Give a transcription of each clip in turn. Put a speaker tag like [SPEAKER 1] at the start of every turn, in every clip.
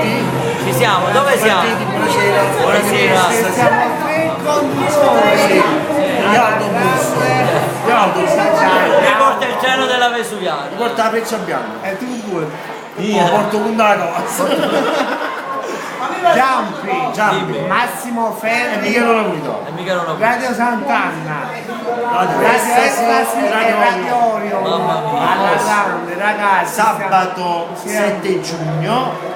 [SPEAKER 1] pronti?
[SPEAKER 2] Ci siamo, dove siamo?
[SPEAKER 1] Buonasera.
[SPEAKER 2] Buonasera.
[SPEAKER 3] Siamo tre conduttori.
[SPEAKER 1] Gli autobus. Gli autobus.
[SPEAKER 2] Mi porta il treno della Vesuviana.
[SPEAKER 1] Mi porta la pezza bianca.
[SPEAKER 3] E tu pure.
[SPEAKER 1] Io porto con la cosa.
[SPEAKER 3] Giampi, Massimo
[SPEAKER 1] E
[SPEAKER 3] Ferri,
[SPEAKER 1] mica non ho avuto.
[SPEAKER 2] E mica non ho
[SPEAKER 3] Radio Sant'Anna,
[SPEAKER 1] Radio
[SPEAKER 3] Radio
[SPEAKER 1] Estasi,
[SPEAKER 3] Estasi e Radio Orio.
[SPEAKER 2] Mamma mia.
[SPEAKER 3] Alla grande, ragazzi.
[SPEAKER 1] Sabato
[SPEAKER 3] stiamo-
[SPEAKER 1] 7 giugno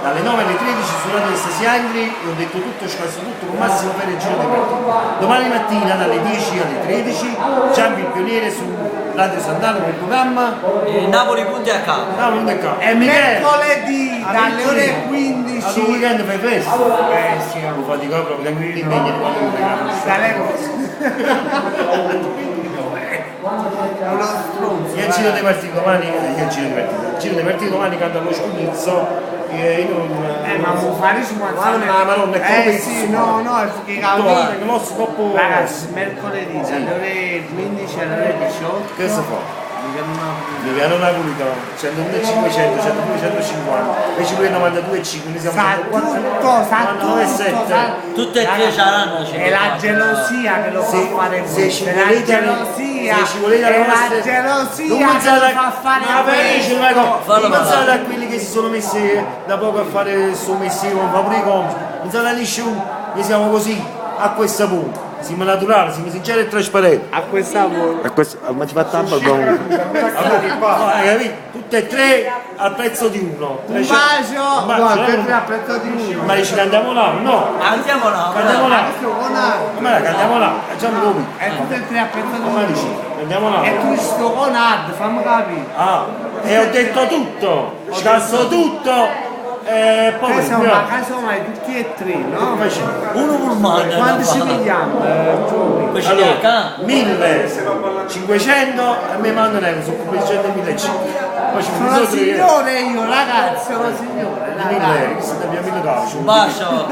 [SPEAKER 1] dalle 9 alle 13 su Radio Estasi Angri. E ho detto tutto, scasso tutto con Massimo Ferri e Giro De Martino. Domani mattina dalle 10 alle 13 Giampi il pioniere su Radio Sant'Anna con il programma.
[SPEAKER 2] Napoli punti a capo.
[SPEAKER 1] No, non è qua.
[SPEAKER 3] E mercoledì dalle ore
[SPEAKER 1] A
[SPEAKER 3] 15.
[SPEAKER 1] tu weekend fai festa.
[SPEAKER 3] Sì,
[SPEAKER 1] Non fa di proprio perché mi impegni di quando mi regalo.
[SPEAKER 3] dalle è uno stronzo.
[SPEAKER 1] Io giro dei partiti domani, io giro dei partiti domani canto allo Scudizzo e io non...
[SPEAKER 3] Ma può fare 50
[SPEAKER 1] Ma non è come
[SPEAKER 3] sì, no, perché
[SPEAKER 1] che non si può...
[SPEAKER 3] ragazzi, mercoledì dalle ore 15 alle ore 18.
[SPEAKER 1] Che si fa? Mi piano Napolito, 101 500, 102 150, invece lui è 92,5, quindi siamo
[SPEAKER 3] Sa tutto,
[SPEAKER 1] 99,7.
[SPEAKER 2] Tutte e tre saranno.
[SPEAKER 3] è la gelosia che lo fa fare
[SPEAKER 1] Se ci
[SPEAKER 3] questo, è la
[SPEAKER 1] volete,
[SPEAKER 3] gelosia,
[SPEAKER 1] se ci volete
[SPEAKER 3] è la
[SPEAKER 1] vostre-
[SPEAKER 3] gelosia
[SPEAKER 1] non
[SPEAKER 3] che lo fa fare a questo.
[SPEAKER 2] Fallo
[SPEAKER 1] non pensate a quelli che si sono messi da poco a fare il suo mestiere con Fabri Comici, pensate a Lisciu, che siamo così, a questo punto. Siamo naturali, siamo sinceri e trasparenti.
[SPEAKER 3] A questa volta.
[SPEAKER 1] Ma ci fa tanto capito? Tutte e tre al prezzo di uno.
[SPEAKER 3] Un bacio!
[SPEAKER 1] Guarda,
[SPEAKER 3] a prezzo di uno.
[SPEAKER 1] ma ci cantiamo là? No,
[SPEAKER 2] Andiamo là.
[SPEAKER 1] cantiamo là.
[SPEAKER 3] Questo con Ad.
[SPEAKER 1] Ma cantiamo là, facciamo come?
[SPEAKER 3] E tutte e tre a prezzo di
[SPEAKER 1] Ma
[SPEAKER 3] uno.
[SPEAKER 1] dici, andiamo là.
[SPEAKER 3] E tu sto con Ad, fammi capire.
[SPEAKER 1] Ah, e ho detto tutto, scasso tutto. E poi
[SPEAKER 3] Insomma, casomai tutti e tre, no?
[SPEAKER 2] Uno pullman.
[SPEAKER 3] Quando ci vediamo?
[SPEAKER 2] Poi
[SPEAKER 1] allora, 1500 e mi mandano euro, sono 500 e 1500. Poi ci
[SPEAKER 3] Sono
[SPEAKER 1] sono 3
[SPEAKER 3] signore io, ragazzi, sono signore.
[SPEAKER 1] 1000 euro, se abbiamo 1000 calci.
[SPEAKER 2] Un bacio.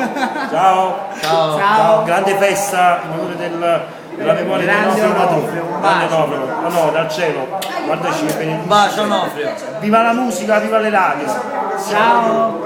[SPEAKER 1] Ciao.
[SPEAKER 2] Ciao.
[SPEAKER 3] Ciao.
[SPEAKER 1] Grande festa in onore della memoria del
[SPEAKER 3] Grande
[SPEAKER 1] nostro
[SPEAKER 3] Onofrio,
[SPEAKER 1] patrono.
[SPEAKER 3] un
[SPEAKER 1] Grande
[SPEAKER 3] bacio.
[SPEAKER 1] Onofrio. No, dal cielo. Guardaci che
[SPEAKER 2] Un
[SPEAKER 1] benedizione.
[SPEAKER 2] bacio Onofrio.
[SPEAKER 1] Viva la musica, viva le radio.
[SPEAKER 3] Ciao.